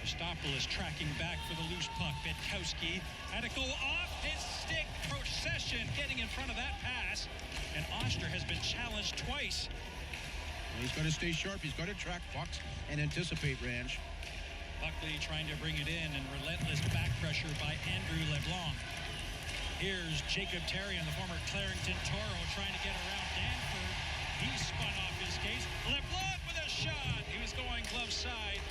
Christopoulos tracking back for the loose puck. Bitkowski had it go off his stick. Procyszyn getting in front of that pass. And Oster has been challenged twice. He's got to stay sharp. He's got to track pucks and anticipate, Ranch. Buckley trying to bring it in, and relentless back pressure by Andrew LeBlanc. Here's Jacob Therrien, the former Clarington Toro, trying to get around Danford. He spun off his skates. LeBlanc with a shot. He was going glove side.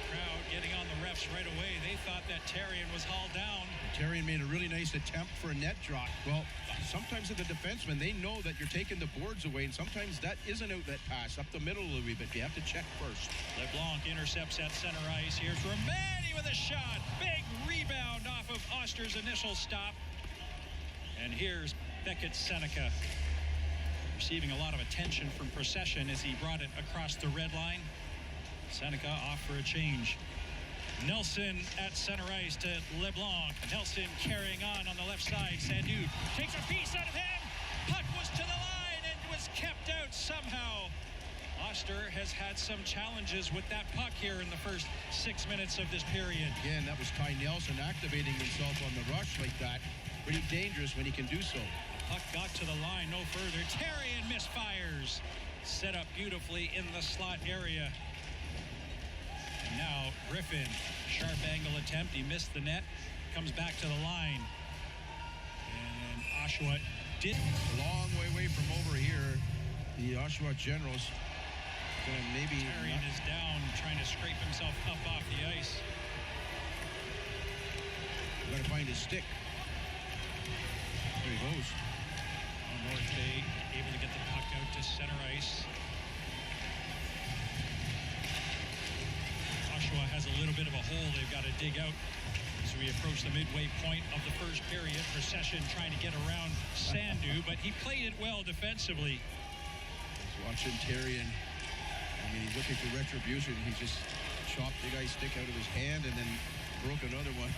Crowd getting on the refs right away. They thought that Therrien was hauled down. Therrien made a really nice attempt for a net drop. Well, sometimes as a defenseman, they know that you're taking the boards away, and sometimes that is an outlet pass up the middle a little bit. You have to check first. LeBlanc intercepts at center ice. Here's Romani with a shot. Big rebound off of Oster's initial stop. And here's Beckett Seneca, receiving a lot of attention from Procyszyn as he brought it across the red line. Seneca off for a change. Nelson at center ice to LeBlanc. Nelson carrying on the left side. Sandu takes a piece out of him. Puck was to the line and was kept out somehow. Oster has had some challenges with that puck here in the first 6 minutes of this period. Again, that was Ty Nelson activating himself on the rush like that. Pretty dangerous when he can do so. Puck got to the line, no further. Therrien misfires. Set up beautifully in the slot area. And now Griffin, sharp angle attempt. He missed the net. Comes back to the line. And Oshawa did. A long way away from over here. The Oshawa Generals gonna maybe. Therrien is down, trying to scrape himself up off the ice. Got to find his stick. There he goes. North Bay able to get the puck out to center ice. Oshawa has a little bit of a hole they've got to dig out as we approach the midway point of the first period. Procyszyn trying to get around Sandu, but he played it well defensively. He's watching Therrien. I mean, he's looking for retribution. He just chopped the guy's stick out of his hand and then broke another one.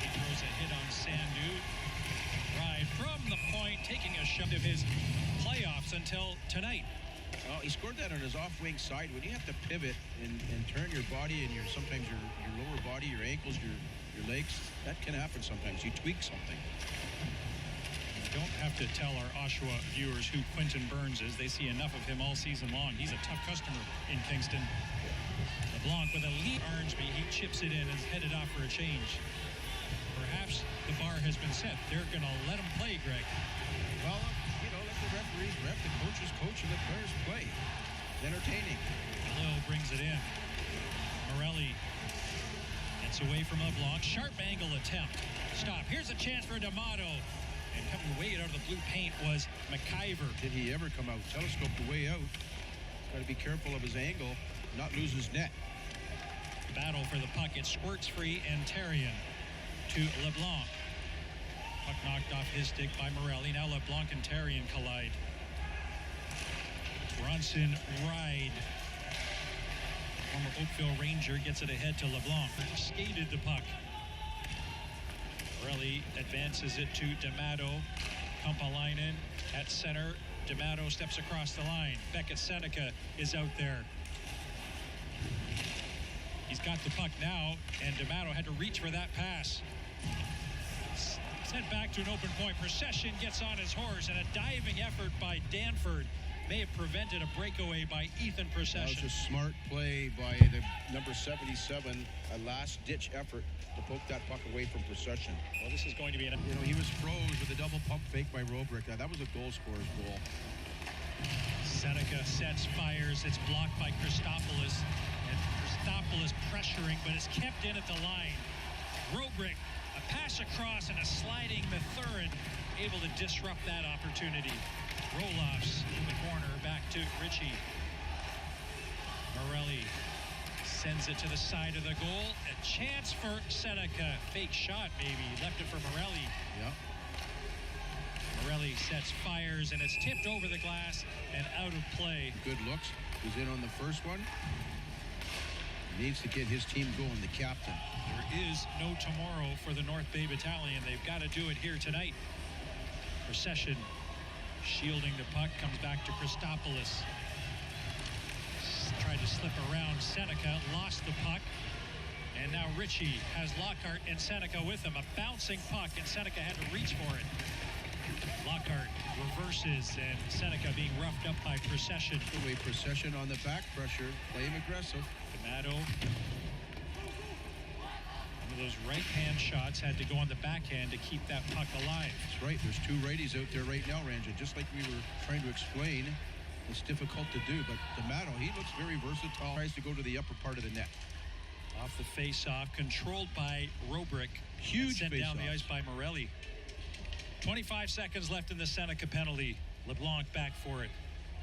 He throws a hit on Sandu. Ride from the point, taking a shot of his playoffs until tonight. Well, he scored that on his off-wing side. When you have to pivot and turn your body and sometimes your lower body, your ankles, your legs, that can happen sometimes. You tweak something. You don't have to tell our Oshawa viewers who Quentin Burns is. They see enough of him all season long. He's a tough customer in Kingston. LeBlanc with a lead. Arnsby, he chips it in and is headed off for a change. Perhaps the bar has been set. They're going to let him play, Greg. Well, you know, let the referees ref, the coaches coach, and the players play. It's entertaining. Lil brings it in. Morelli gets away from LeBlanc. Sharp angle attempt. Stop. Here's a chance for D'Amato. And coming way out of the blue paint was McIver. Did he ever come out? Telescope the way out. Got to be careful of his angle, not lose his net. Battle for the puck. It squirts free, and Therrien to LeBlanc. Puck knocked off his stick by Morelli. Now LeBlanc and Therrien collide. Bronson Ride, former Oakville Ranger, gets it ahead to LeBlanc. Skated the puck. Morelli advances it to D'Amato. Kumpalainen at center. D'Amato steps across the line. Beckett Seneca is out there. He's got the puck now, and D'Amato had to reach for that pass. Sent back to an open point. Procyszyn gets on his horse, and a diving effort by Danford may have prevented a breakaway by Ethan Procyszyn. That was a smart play by the number 77, a last-ditch effort to poke that puck away from Procyszyn. Well, this is going to be an... You know, he was froze with a double pump fake by Robrick. That was a goal scorer's goal. Seneca sets, fires. It's blocked by Christopoulos. And Christopoulos pressuring, but it's kept in at the line. Robrick, a pass across and a sliding Mathurin, able to disrupt that opportunity. Roloffs in the corner, back to Ritchie. Morelli sends it to the side of the goal. A chance for Seneca. Fake shot, maybe. Left it for Morelli. Yep. Morelli sets, fires, and it's tipped over the glass and out of play. Good looks. He's in on the first one. Needs to get his team going, the captain. There is no tomorrow for the North Bay Battalion. They've got to do it here tonight. Procyszyn shielding the puck, comes back to Christopoulos. Tried to slip around Seneca lost the puck. And now Ritchie has Lockhart and Seneca with him. A bouncing puck, and Seneca had to reach for it. Lockhart reverses, and Seneca being roughed up by Procyszyn. The way Procyszyn on the back pressure, play him aggressive. D'Amato. One of those right-hand shots had to go on the backhand to keep that puck alive. That's right. There's two righties out there right now, Ranjan. Just like we were trying to explain, it's difficult to do. But D'Amato, he looks very versatile. Tries to go to the upper part of the net. Off the face-off, controlled by Robrick. Huge sent down the face-off. ice by Morelli. 25 seconds left in the Seneca penalty. LeBlanc back for it.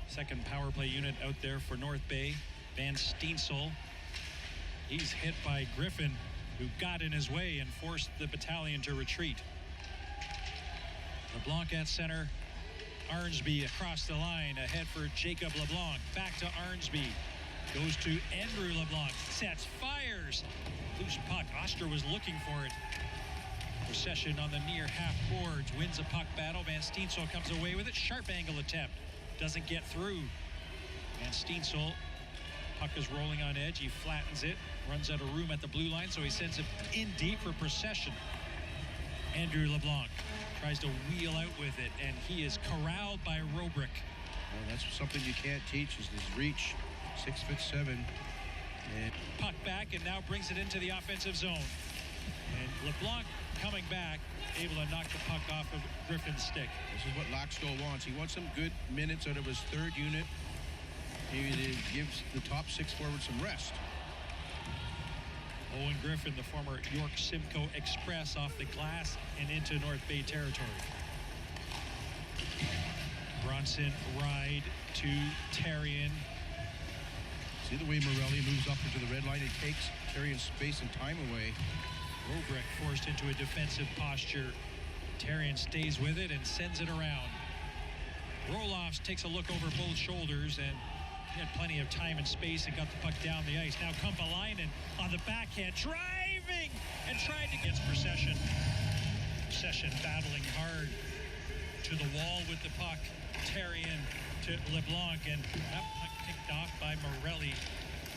Second power play unit out there for North Bay. Van Steensel. He's hit by Griffin, who got in his way and forced the Battalion to retreat. LeBlanc at center. Arnsby across the line. Ahead for Jacob LeBlanc. Back to Arnsby. Goes to Andrew LeBlanc. Sets, fires. Loose puck. Oster was looking for it. Procyszyn on the near half boards. Wins a puck battle. Van Steensel comes away with it. Sharp angle attempt. Doesn't get through. Van Steensel. Puck is rolling on edge. He flattens it. Runs out of room at the blue line, so he sends it in deep for Procyszyn. Andrew LeBlanc tries to wheel out with it, and he is corralled by Robrick. Well, that's something you can't teach, is this reach. 6'7". And Puck back, and now brings it into the offensive zone. And LeBlanc coming back, able to knock the puck off of Griffin's stick. this is what Laxdal wants. He wants some good minutes out of his third unit. He gives the top six forwards some rest. Owen Griffin, the former York Simcoe Express, off the glass and into North Bay territory. Bronson Ride to Therrien. See the way Morelli moves up into the red line and takes Therrien's space and time away. Robrick forced into a defensive posture. Therrien stays with it and sends it around. Roloffs takes a look over both shoulders, and he had plenty of time and space and got the puck down the ice. Now Kumpalainen on the backhand, driving and trying to get Procyszyn. Procyszyn battling hard to the wall with the puck. Therrien to LeBlanc, and that puck picked off by Morelli,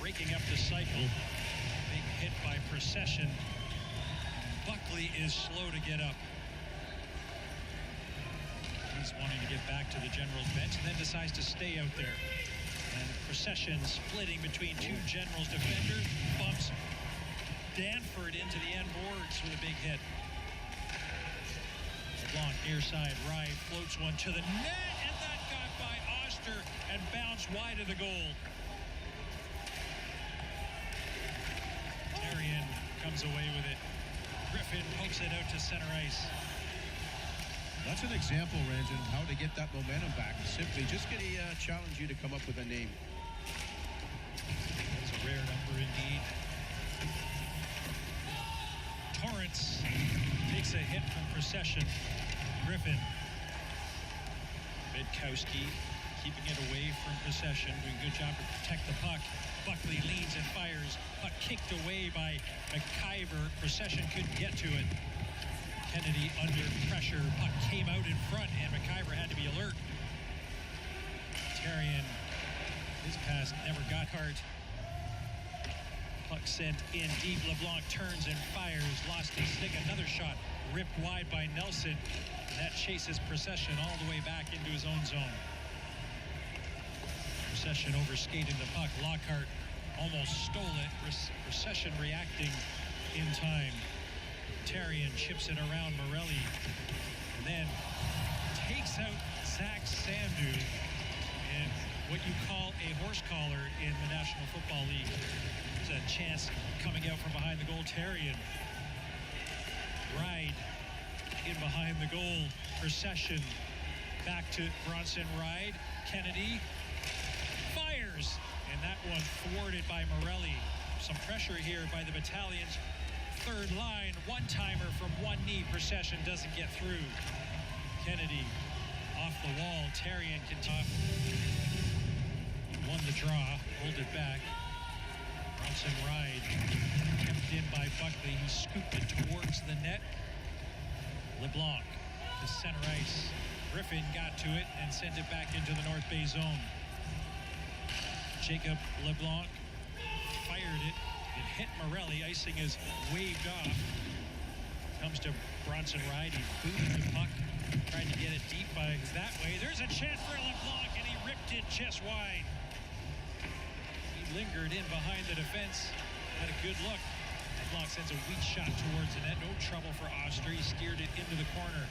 breaking up the cycle. Big hit by Procyszyn. Buckley is slow to get up. He's wanting to get back to the Generals bench and then decides to stay out there. And Procyszyn splitting between two Generals defenders, bumps Danford into the end boards with a big hit. LeBlanc near side, Rye floats one to the net, and that got by Oster and bounced wide of the goal. Therrien comes away with it. Griffin pokes it out to center ice. That's an example, Ranjan, of how to get that momentum back. Simply just get a challenge you to come up with a name. That's a rare number indeed. Torrance takes a hit from Procyszyn. Griffin. Bidkowski keeping it away from Procyszyn, doing a good job to protect the puck. Buckley leans and fires. Puck kicked away by McIver. Procyszyn couldn't get to it. Kennedy under pressure. Puck came out in front, and McIver had to be alert. Therrien, his pass never got hard. Puck sent in deep. LeBlanc turns and fires. Lost his stick. Another shot ripped wide by Nelson. And that chases Procyszyn all the way back into his own zone. Procyszyn overskated the puck. Lockhart almost stole it. Procyszyn reacting in time. Therrien chips it around Morelli. And then takes out Zach Sandu in what you call a horse collar in the National Football League. There's a chance coming out from behind the goal. Therrien. Ride in behind the goal. Procyszyn back to Bronson Ride. Kennedy fires. And that one thwarted by Morelli. Some pressure here by the Battalion's third line. One-timer from one knee. Procyszyn doesn't get through. Kennedy off the wall. Therrien can top. Won the draw. Hold it back. Bronson Ride kept in by Buckley. He scooped it towards the net. LeBlanc to center ice. Griffin got to it and sent it back into the North Bay zone. Jacob LeBlanc fired it. It hit Morelli. Icing is waved off. Comes to Bronson Ride. He booted the puck. Tried to get it deep by that way. There's a chance for LeBlanc, and he ripped it just wide. He lingered in behind the defense. Had a good look. LeBlanc sends a weak shot towards the net. No trouble for Oster. He steered it into the corner.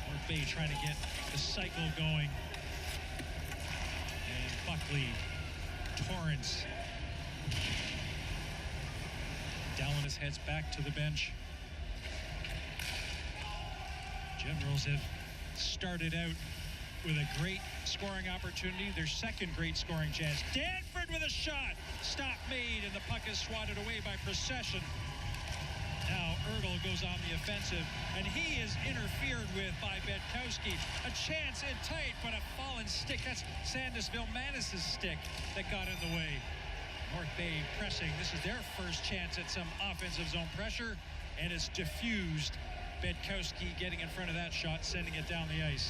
North Bay trying to get the cycle going. And Buckley, Torrance. Dallas heads back to the bench. Generals have started out with a great scoring opportunity. Their second great scoring chance. Danford with a shot. Stop made, and the puck is swatted away by Procyszyn. Now Ergel goes on the offensive, and he is interfered with by Betkowski. A chance in tight, but a fallen stick. That's Sandusville Manis' stick that got in the way. North Bay pressing. This is their first chance at some offensive zone pressure, and it's diffused. Betkowski getting in front of that shot, sending it down the ice.